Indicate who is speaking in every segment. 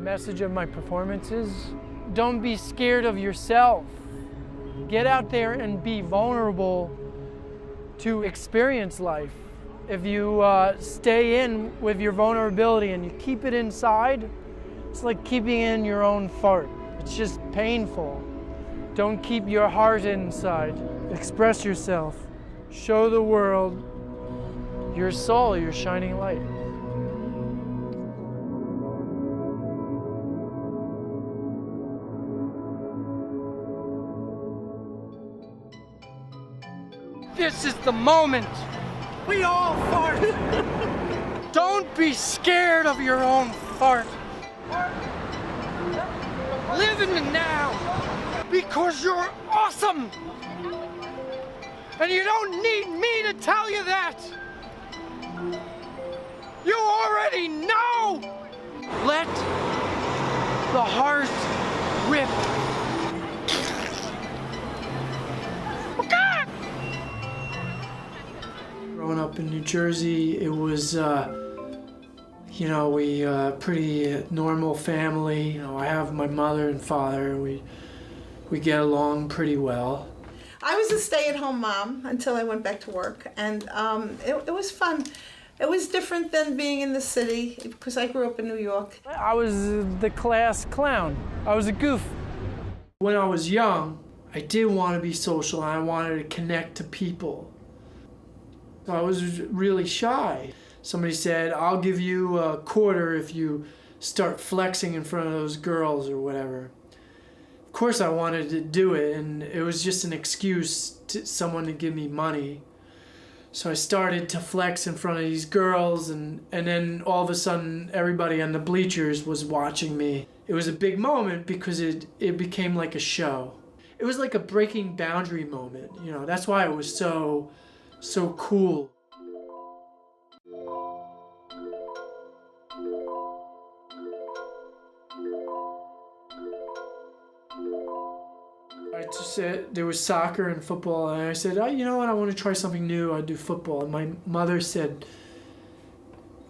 Speaker 1: message of my performances. Don't be scared of yourself. Get out there and be vulnerable to experience life. If you stay in with your vulnerability and you keep it inside, it's like keeping in your own fart. It's just painful. Don't keep your heart inside. Express yourself. Show the world your soul, your shining light. This is the moment. We all fart. Don't be scared of your own fart. Live in the now, because you're awesome. And you don't need me to tell you that. You already know. Let the heart rip. Growing up in New Jersey, it was, we pretty normal family. I have my mother and father. We get along pretty well.
Speaker 2: I was a stay-at-home mom until I went back to work, and it was fun. It was different than being in the city because I grew up in New York.
Speaker 1: I was the class clown. I was a goof. When I was young, I did want to be social and I wanted to connect to people. I was really shy. Somebody said, I'll give you a quarter if you start flexing in front of those girls or whatever. Of course I wanted to do it, and it was just an excuse to someone to give me money. So I started to flex in front of these girls, and then all of a sudden everybody on the bleachers was watching me. It was a big moment because it became like a show. It was like a breaking boundary moment, That's why it was so cool. I just said there was soccer and football, and I said, you know what, I want to try something new. I'd do football. And my mother said,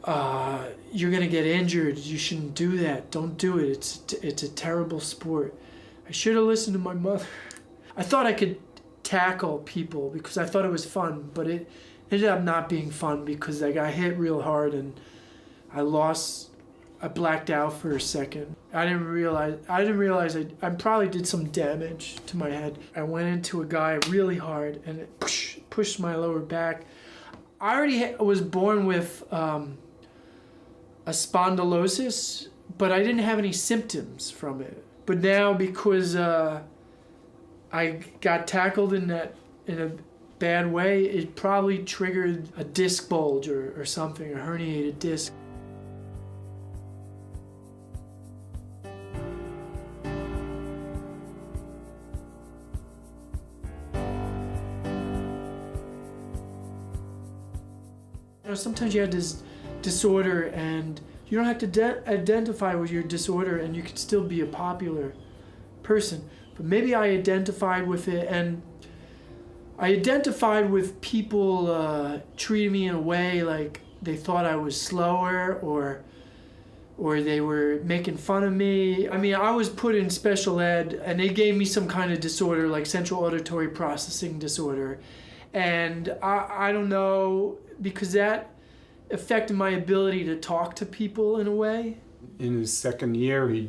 Speaker 1: you're going to get injured. You shouldn't do that. Don't do it. It's a terrible sport. I should have listened to my mother. I thought I could tackle people because I thought it was fun, but it ended up not being fun because I got hit real hard and I blacked out for a second. I didn't realize I probably did some damage to my head. I went into a guy really hard and it pushed my lower back. I already was born with a spondylosis, but I didn't have any symptoms from it. But now because I got tackled in a bad way, it probably triggered a disc bulge or something, a herniated disc. Sometimes you have this disorder and you don't have to identify with your disorder and you can still be a popular person. But maybe I identified with it, and I identified with people treating me in a way like they thought I was slower or they were making fun of me. I mean, I was put in special ed and they gave me some kind of disorder like central auditory processing disorder. And I don't know, because that affected my ability to talk to people in a way.
Speaker 3: In his second year, I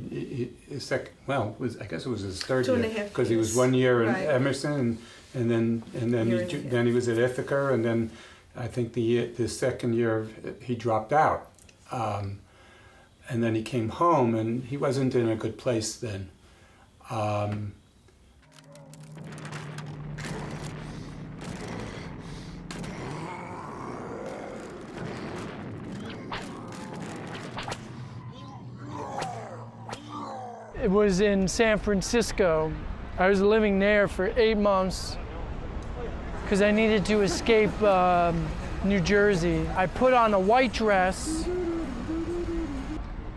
Speaker 3: guess it was his third year, because he was 1 year in Emerson, and then he was at Ithaca, and then I think the second year he dropped out, and then he came home, and he wasn't in a good place then.
Speaker 1: It was in San Francisco. I was living there for 8 months because I needed to escape New Jersey. I put on a white dress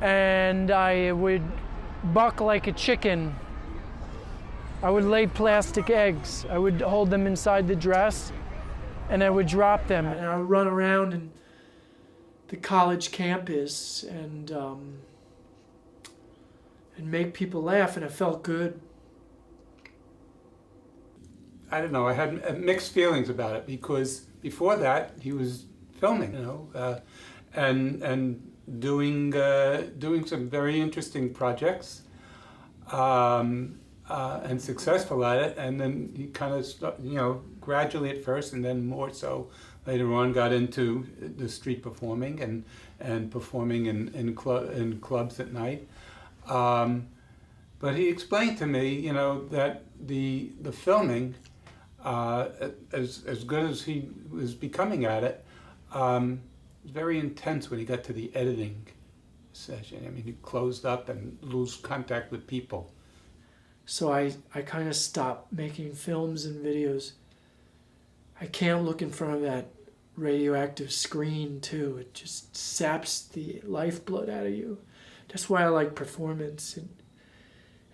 Speaker 1: and I would buck like a chicken. I would lay plastic eggs. I would hold them inside the dress and I would drop them. And I would run around in the college campus and and make people laugh, and it felt good.
Speaker 3: I don't know, I had mixed feelings about it because before that he was filming, and doing some very interesting projects, and successful at it. And then he kind of, gradually at first, and then more so later on, got into the street performing and performing in clubs at night. But he explained to me, that the filming, as good as he was becoming at it, was very intense when he got to the editing session. I mean, he closed up and lose contact with people.
Speaker 1: So I kind of stopped making films and videos. I can't look in front of that radioactive screen too. It just saps the lifeblood out of you. That's why I like performance.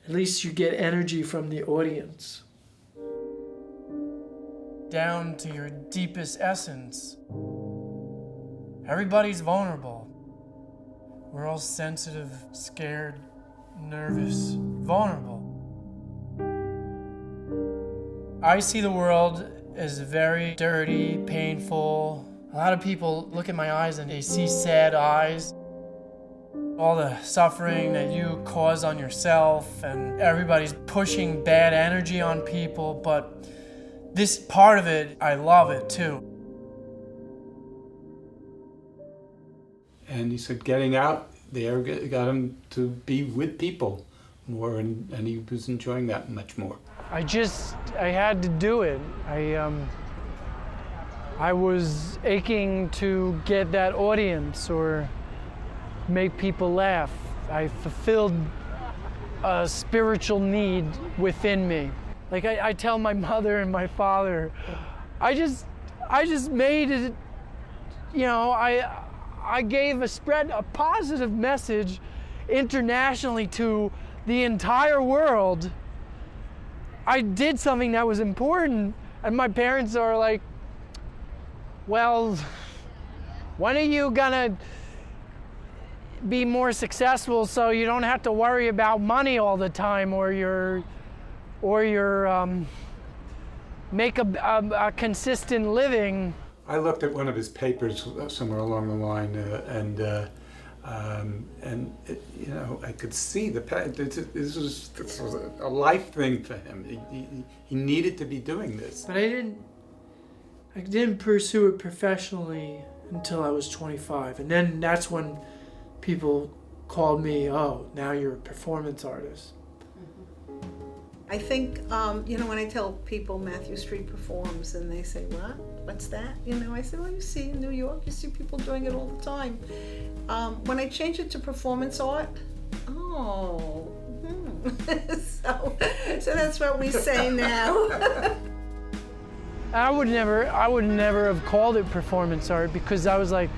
Speaker 1: At least you get energy from the audience. Down to your deepest essence. Everybody's vulnerable. We're all sensitive, scared, nervous, vulnerable. I see the world as very dirty, painful. A lot of people look at my eyes and they see sad eyes. All the suffering that you cause on yourself, and everybody's pushing bad energy on people, but this part of it, I love it too.
Speaker 3: And he said getting out there got him to be with people more, and he was enjoying that much more.
Speaker 1: I had to do it. I was aching to get that audience or make people laugh. I fulfilled a spiritual need within me. Like I tell my mother and my father, I just made it, I gave a positive message internationally to the entire world. I did something that was important, and my parents are like, well, when are you gonna be more successful so you don't have to worry about money all the time, or make a consistent living?
Speaker 3: I looked at one of his papers somewhere along the line, and I could see this was a life thing for him. He needed to be doing this.
Speaker 1: But I didn't pursue it professionally until I was 25, and then that's when people called me, "Oh, now you're a performance artist."
Speaker 2: I think, when I tell people Matthew Street performs, and they say, "What? What's that?" I say, "Well, you see in New York, you see people doing it all the time." When I change it to performance art, so that's what we say now.
Speaker 1: I would never have called it performance art, because I was like,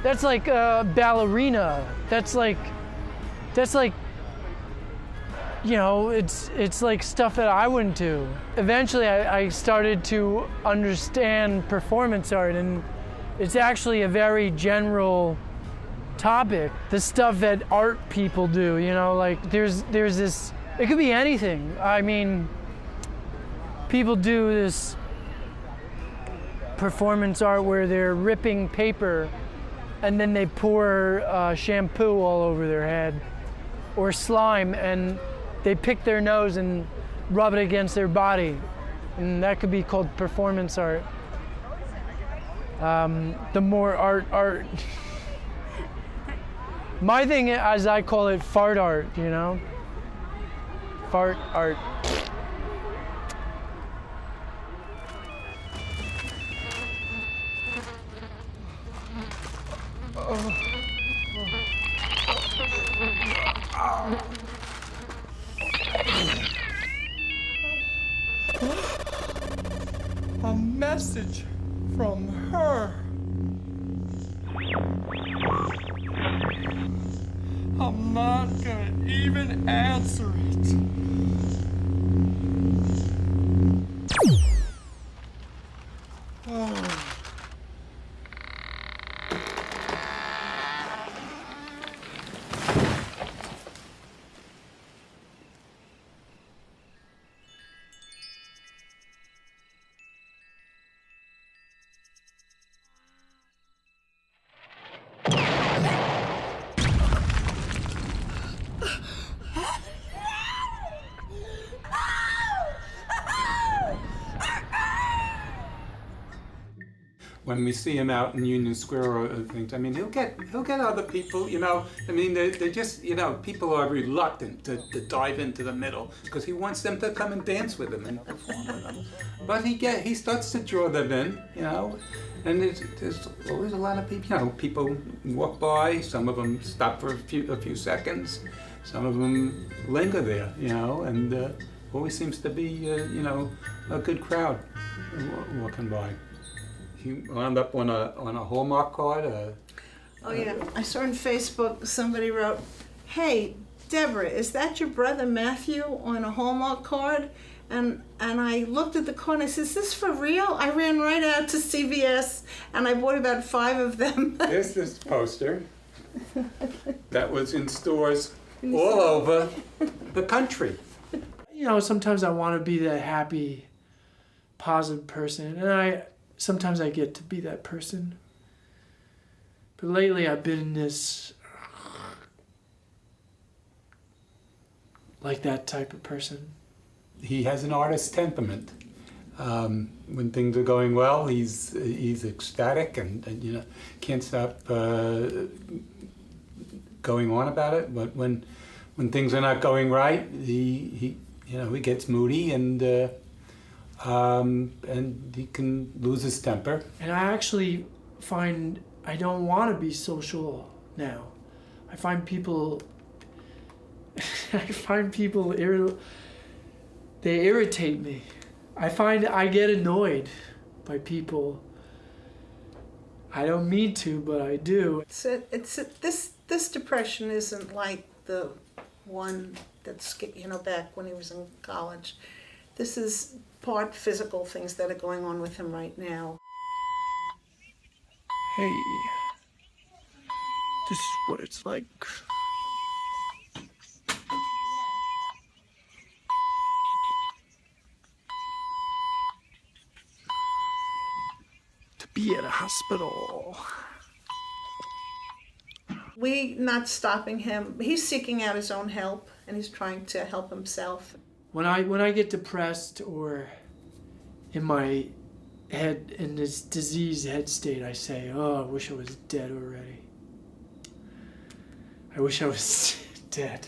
Speaker 1: that's like ballerina. That's like. It's like stuff that I wouldn't do. Eventually, I started to understand performance art, and it's actually a very general topic. The stuff that art people do, like there's this, it could be anything. I mean, people do this performance art where they're ripping paper and then they pour shampoo all over their head, or slime, and they pick their nose and rub it against their body, and that could be called performance art. The more art. My thing, as I call it, fart art, Fart art. A message from her. I'm not gonna even answer it.
Speaker 3: when we see him out in Union Square or things, I mean, he'll get other people, you know. I mean, they're just, you know, people are reluctant to dive into the middle because he wants them to come and dance with him and perform with him. But he starts to draw them in, you know. And there's always a lot of people, you know, people walk by, some of them stop for a few seconds, some of them linger there, you know, and always seems to be, you know, a good crowd walking by. He wound up on a Hallmark card.
Speaker 2: Oh yeah, I saw on Facebook somebody wrote, "Hey, Deborah, is that your brother Matthew on a Hallmark card?" And I looked at the card and I said, "Is this for real?" I ran right out to CVS and I bought about 5 of them.
Speaker 3: There's this poster that was in stores all over the country.
Speaker 1: You know, sometimes I want to be that happy, positive person, and sometimes I get to be that person. But lately I've been this, like that type of person.
Speaker 3: He has an artist's temperament. When things are going well, he's ecstatic and you know, can't stop going on about it. But when things are not going right, he you know, he gets moody and he can lose his temper.
Speaker 1: And I actually find I don't want to be social now. I find people they irritate me. I find I get annoyed by people. I don't mean to, but I do.
Speaker 2: This depression isn't like the one that's, you know, back when he was in college. This is part physical things that are going on with him right now.
Speaker 1: Hey, this is what it's like. To be at a hospital.
Speaker 2: We not stopping him. He's seeking out his own help and he's trying to help himself.
Speaker 1: When I get depressed or in my head, in this diseased head state, I say, "Oh, I wish I was dead already. I wish I was dead."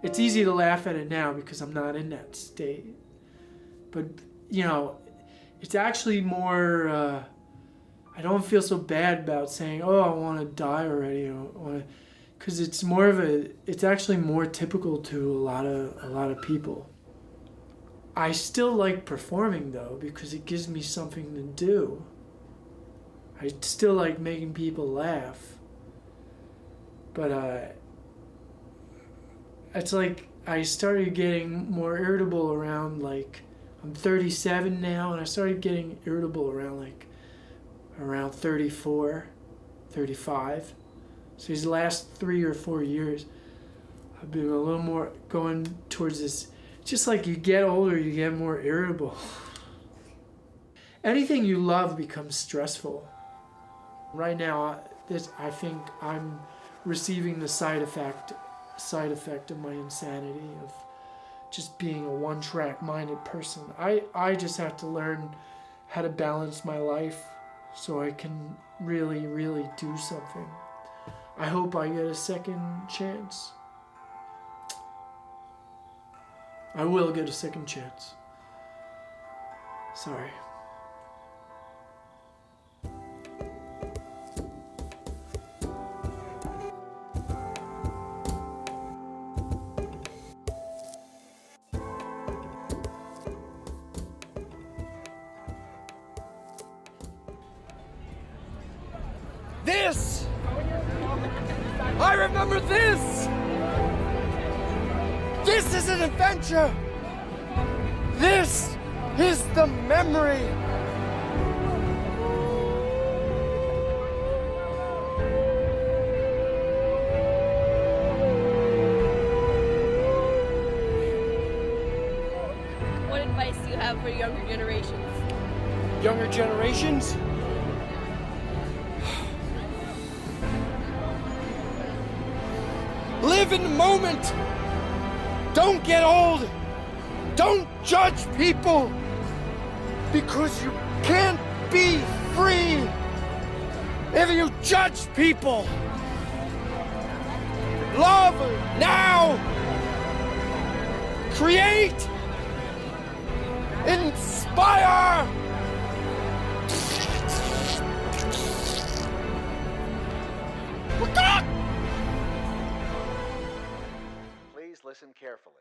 Speaker 1: It's easy to laugh at it now because I'm not in that state. But, you know, it's actually more, I don't feel so bad about saying, "Oh, I want to die already," because it's actually more typical to a lot of people. I still like performing though because it gives me something to do. I still like making people laugh. But it's like I started getting more irritable around, like, I'm 37 now, and I started getting irritable around 34, 35. So these last 3 or 4 years, I've been a little more going towards this. Just like you get older, you get more irritable. Anything you love becomes stressful. Right now, I think I'm receiving the side effect of my insanity, of just being a one-track minded person. I just have to learn how to balance my life so I can really, really do something. I hope I get a second chance. I will get a second chance. Sorry.
Speaker 4: This! I remember this! This is an adventure! This is the memory!
Speaker 5: advice do you have for younger generations?
Speaker 4: Younger generations? Live in the moment. Don't get old. Don't judge people, because you can't be free if you judge people. Love now. Create. Inspire.
Speaker 6: Please listen carefully.